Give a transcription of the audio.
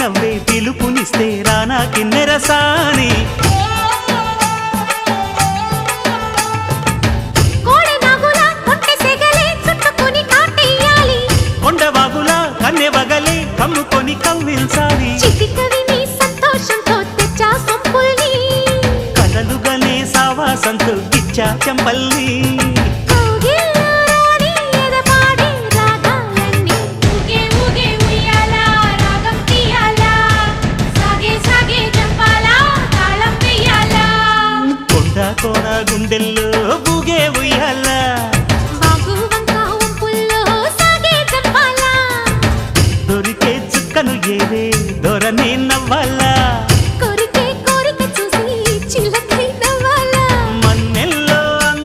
నవ్వే పిలుపునిస్తే రానా కిన్నెరసాని కొండవాగులా కన్నె వగలే కమ్ముకొని కవ్వించాలి కలలుగనే సావాసంతో గిచ్చా చెంపల్లి